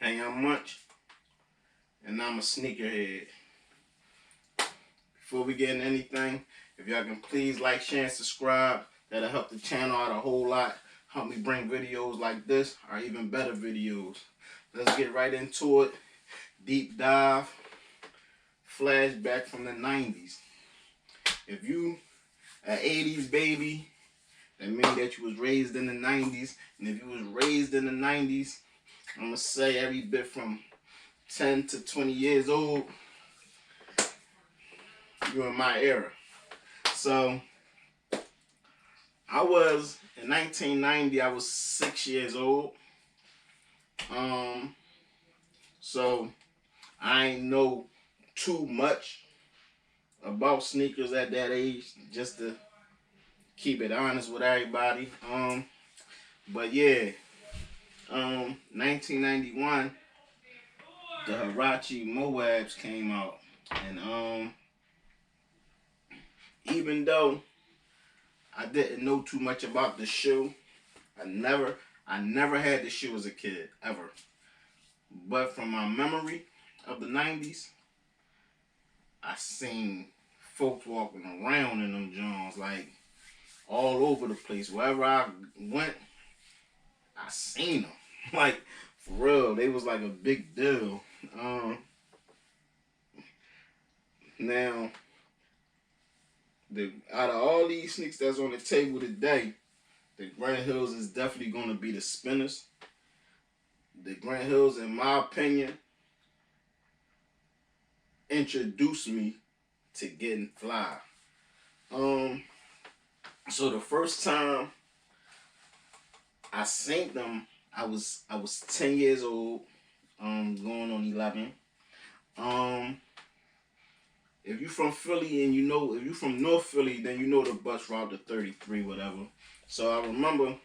Hey, I'm Munch, and I'm a sneakerhead. Before we get into anything, if y'all can please like, share, and subscribe, that'll help the channel out a whole lot. Help me bring videos like this, or even better videos. Let's get right into it. Deep dive, flashback from the 90s. If you an 80s baby, that means that you was raised in the 90s. And if you was raised in the 90s, I'm going to say every bit from 10 to 20 years old, you're in my era. So, I was, in 1990, I was 6 years old. So, I ain't know too much about sneakers at that age, just to keep it honest with everybody. But yeah, 1991, the HUARACHI Moabs came out, and even though I didn't know too much about the shoe, I never had the shoe as a kid, ever. But from my memory of the 90s, I seen folks walking around in them Jones, like all over the place. Wherever I went, I seen them. Like, for real, they was like a big deal. Now, out of all these sneakers that's on the table today, the Grant Hills is definitely going to be the spinners. The Grant Hills, in my opinion, introduced me to getting fly. So the first time I seen them, I was 10 years old, going on 11. If you from Philly and if you from North Philly, then you know the bus route to 33, whatever. So I remember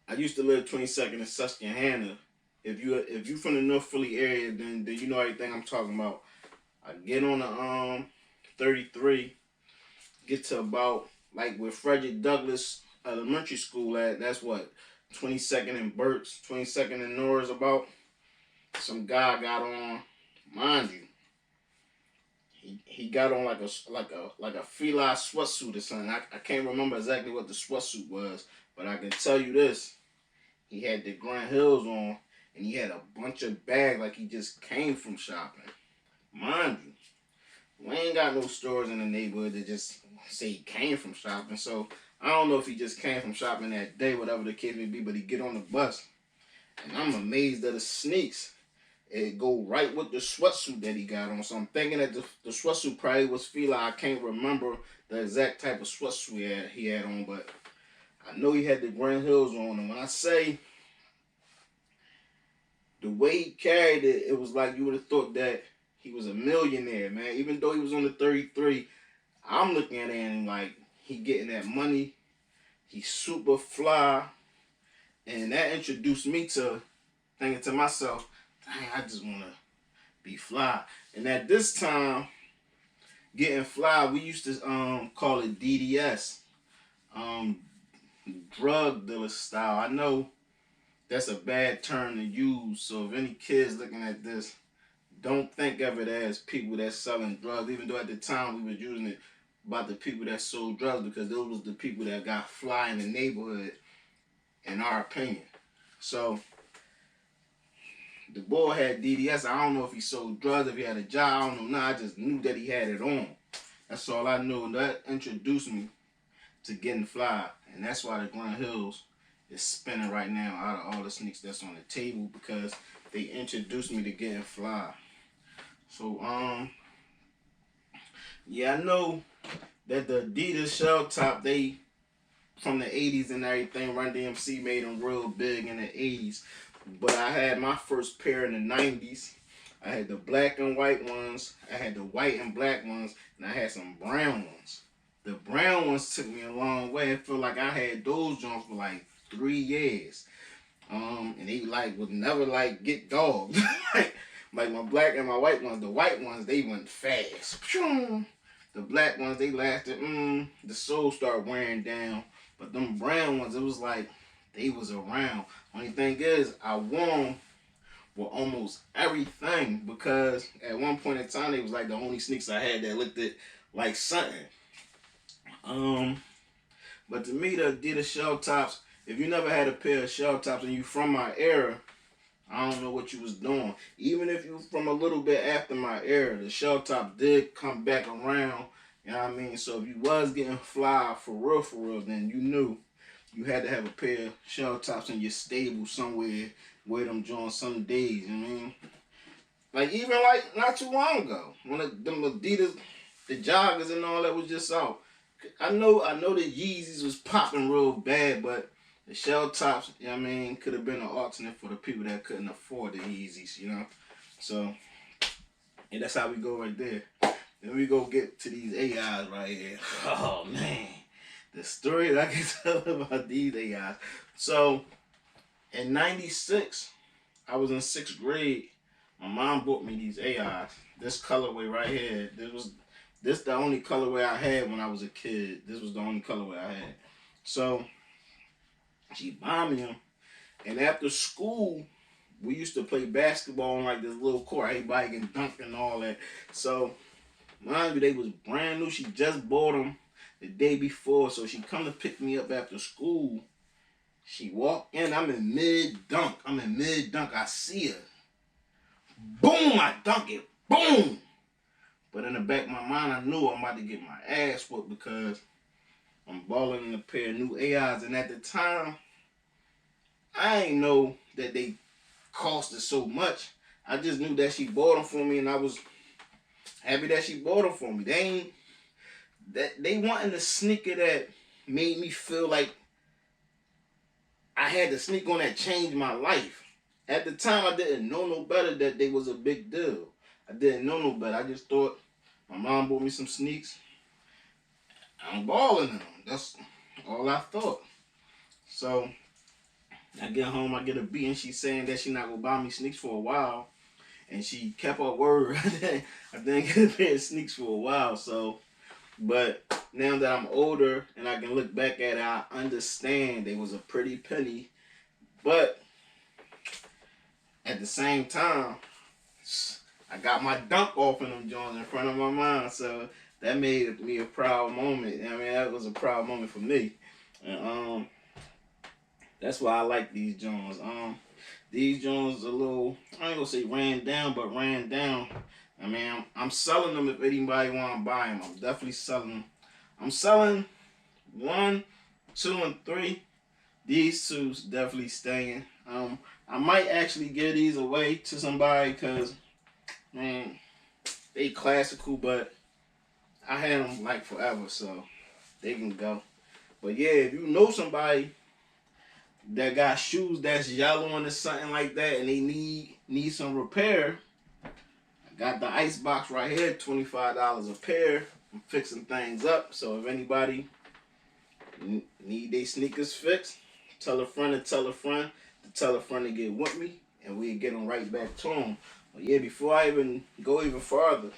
I used to live 22nd and Susquehanna. If you from the North Philly area, then you know everything I'm talking about. I get on the 33, get to about like where Frederick Douglass Elementary School at. That's what 22nd and Burt's, 22nd and Norris about. Some guy got on, mind you. He got on like a fila sweatsuit or something. I can't remember exactly what the sweatsuit was, but I can tell you this: he had the Grant Hills on, and he had a bunch of bags like he just came from shopping. Mind you, we ain't got no stores in the neighborhood that just say he came from shopping. So I don't know if he just came from shopping that day, whatever the case may be. But he get on the bus, and I'm amazed at the sneaks. It go right with the sweatsuit that he got on. So I'm thinking that the sweatsuit probably was fila. I can't remember the exact type of sweatsuit he had on, but I know he had the Grant Hills on. And when I say the way he carried it, it was like you would have thought that he was a millionaire, man. Even though he was on the 33, I'm looking at him like he getting that money. He's super fly. And that introduced me to thinking to myself, dang, I just want to be fly. And at this time, getting fly, we used to call it DDS, drug dealer style. I know that's a bad term to use, so if any kids looking at this, don't think of it as people that's selling drugs, even though at the time we was using it about the people that sold drugs, because those was the people that got fly in the neighborhood, in our opinion. So the boy had DDS. I don't know if he sold drugs, if he had a job. I don't know. Nah, I just knew that he had it on. That's all I knew. And that introduced me to getting fly. And that's why the Grant Hills is spinning right now out of all the sneaks that's on the table, because they introduced me to getting fly. So, yeah, I know that the ADIDAS shell top, they, from the 80s and everything, Run DMC made them real big in the 80s. But I had my first pair in the 90s. I had the black and white ones. I had the white and black ones. And I had some brown ones. The brown ones took me a long way. I feel like I had those joints for like 3 years. And they like would never like get dogged. like my black and my white ones. The white ones, they went fast. The black ones, they lasted. The soul started wearing down. But them brown ones, it was like they was around. Only thing is, I wore them with almost everything because at one point in time, they was like the only sneakers I had that looked like something. Um, but to me, the Adidas shell tops, if you never had a pair of shell tops and you from my era, I don't know what you was doing. Even if you from a little bit after my era, the shell top did come back around. You know what I mean? So if you was getting fly for real, then you knew you had to have a pair of shell tops in your stable somewhere where them joints some days. You know what I mean? Like even like not too long ago when them Adidas, the joggers and all that was just out. I know the Yeezys was popping real bad, but the shell tops, you know what I mean, could have been an alternate for the people that couldn't afford the Yeezys, you know. So, and that's how we go right there. Then we go get to these AIs right here. Oh man, the story that I can tell about these AIs. So, in '96, I was in 6th grade. My mom bought me these AIs. This colorway right here. This the only colorway I had when I was a kid. This was the only colorway I had. So she bought me them. And after school, we used to play basketball on like this little court. Everybody can dunk and all that. So mind you, they was brand new. She just bought them the day before. So she come to pick me up after school. She walked in. I'm in mid dunk. I see her. Boom! I dunk it. Boom! But in the back of my mind, I knew I'm about to get my ass whooped because I'm balling in a pair of new AIs. And at the time, I ain't know that they costed so much. I just knew that she bought them for me, and I was happy that she bought them for me. They wanted a sneaker that made me feel like I had the sneaker on that changed my life. At the time, I didn't know no better that they was a big deal. I didn't know no better. I just thought my mom bought me some sneaks. I'm balling in them. That's all I thought. So I get home, I get a beat, and she's saying that she not gonna buy me sneaks for a while. And she kept her word. I didn't get a pair of sneaks for a while. So, but now that I'm older and I can look back at it, I understand they was a pretty penny. But at the same time, I got my dunk off in them joints in front of my mom, so that made me a proud moment. I mean, that was a proud moment for me, and that's why I like these joints. These joints a little, I ain't gonna say ran down, but ran down. I mean, I'm selling them if anybody want to buy them. I'm definitely selling them. I'm selling 1, 2, and 3. These two's definitely staying. I might actually give these away to somebody because, man, they classical, but I had them like forever, so they can go. But yeah, if you know somebody that got shoes that's yellowing or something like that, and they need some repair, I got the ice box right here, $25 a pair. I'm fixing things up, so if anybody need their sneakers fixed, tell a friend to tell a friend to tell a friend to get with me, and we'll get them right back to them. But yeah, before I even go even further,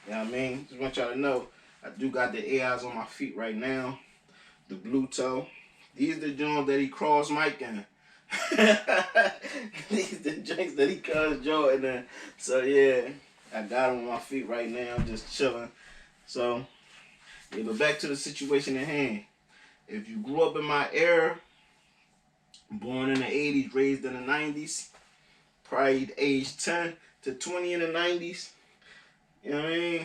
you know what I mean? Just want y'all to know, I do got the AIs on my feet right now. The blue toe. These the joints that he crossed Mike in. These the drinks that he caused Jordan in. So yeah, I got them on my feet right now. I'm just chilling. So, yeah, but back to the situation at hand. If you grew up in my era, born in the 80s, raised in the 90s, probably age 10 to 20 in the 90s, you know what I mean?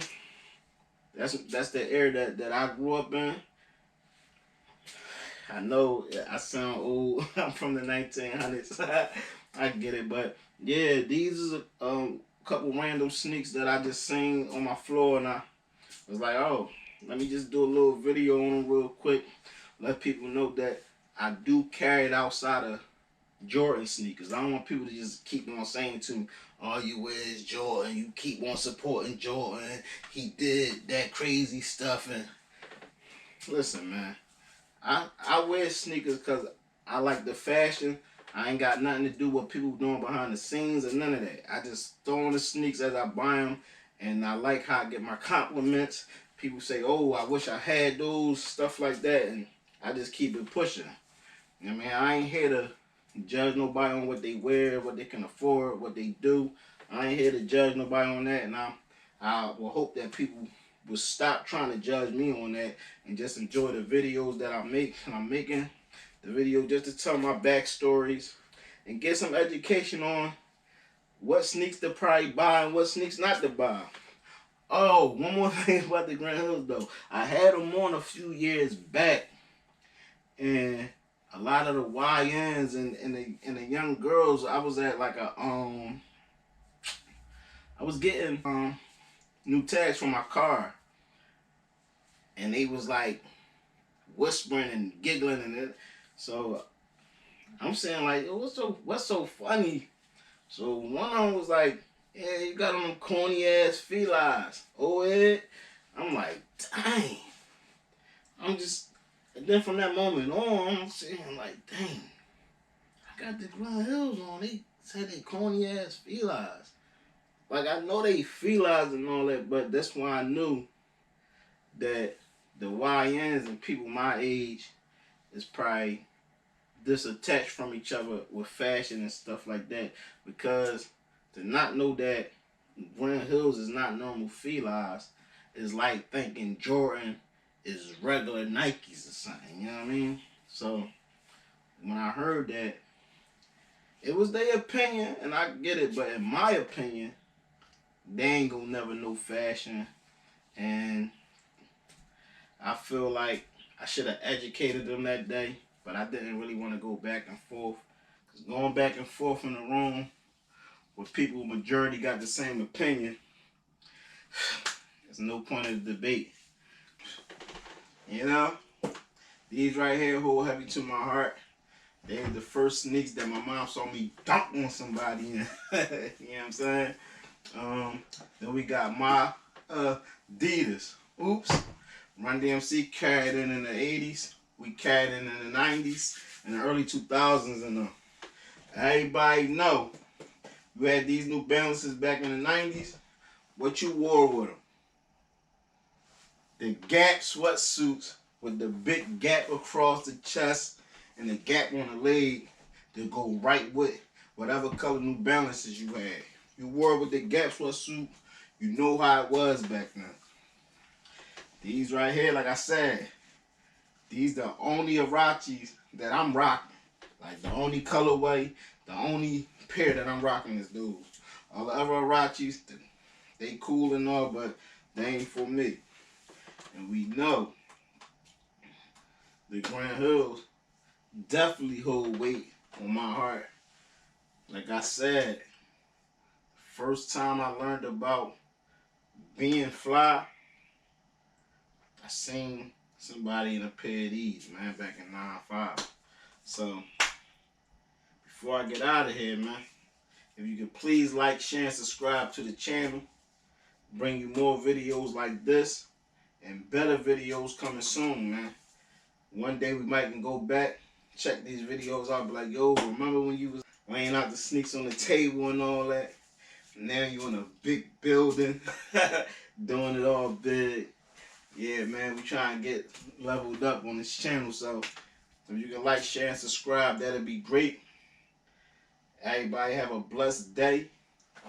That's the era that I grew up in. I know I sound old. I'm from the 1900s. I get it, but yeah, these is a couple random sneaks that I just seen on my floor, and I was like, oh, let me just do a little video on them real quick. Let people know that I do carry it outside of Jordan sneakers. I don't want people to just keep on saying to me, all you wear is Jordan. You keep on supporting Jordan. He did that crazy stuff. And listen, man, I wear sneakers because I like the fashion. I ain't got nothing to do with people doing behind the scenes or none of that. I just throw on the sneaks as I buy them, and I like how I get my compliments. People say, oh, I wish I had those, stuff like that, and I just keep it pushing. I mean, I ain't here to judge nobody on what they wear, what they can afford, what they do. I ain't here to judge nobody on that, and I will hope that people will stop trying to judge me on that and just enjoy the videos that I'm making the video just to tell my backstories and get some education on what sneaks to probably buy and what sneaks not to buy. Oh, one more thing about the Grand Hills though. I had them on a few years back, and a lot of the YNs and the young girls, I was at like I was getting new tags for my car, and they was like whispering and giggling and it. So I'm saying like, what's so funny? So one of them was like, yeah, you got on them corny ass felines. Oh yeah. I'm like, dang. And then from that moment on, I'm saying like, dang, I got the Grand Hills on. They said they corny ass felines. Like, I know they felines and all that, but that's why I knew that the YNs and people my age is probably disattached from each other with fashion and stuff like that. Because to not know that Grand Hills is not normal felines is like thinking Jordan is regular Nikes or something, you know what I mean? So when I heard that, it was their opinion, and I get it, but in my opinion, they ain't gonna never know fashion, and I feel like I should have educated them that day, but I didn't really want to go back and forth. Because going back and forth in the room with people majority got the same opinion, there's no point in the debate. You know? These right here hold heavy to my heart. They were the first sneaks that my mom saw me dunk on somebody in. You know what I'm saying? Then we got my ADIDAS. Oops. Run DMC carried in the 80s. We carried in the 90s and the early 2000s. And everybody know you had these New Balances back in the 90s. What you wore with them? The Gap sweatsuits with the big gap across the chest and the gap on the leg to go right with whatever color New Balances you had. You wore with the Gap sweatsuit, you know how it was back then. These right here, like I said, these the only HUARACHIs that I'm rocking. Like the only colorway, the only pair that I'm rocking is those. All the other HUARACHIs, they cool and all, but they ain't for me. And we know the Grand Hills definitely hold weight on my heart. Like I said, first time I learned about being fly, I seen somebody in a pair of these, man, back in 95. So, before I get out of here, man, if you could please like, share, and subscribe to the channel. Bring you more videos like this and better videos coming soon, man. One day we might can go back, check these videos out, be like, yo, remember when you was laying out the sneaks on the table and all that? Now you in a big building, doing it all big. Yeah, man, we trying to get leveled up on this channel, so if you can like, share, and subscribe, that'd be great. Everybody have a blessed day.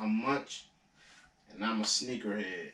I'm Munch, and I'm a sneakerhead.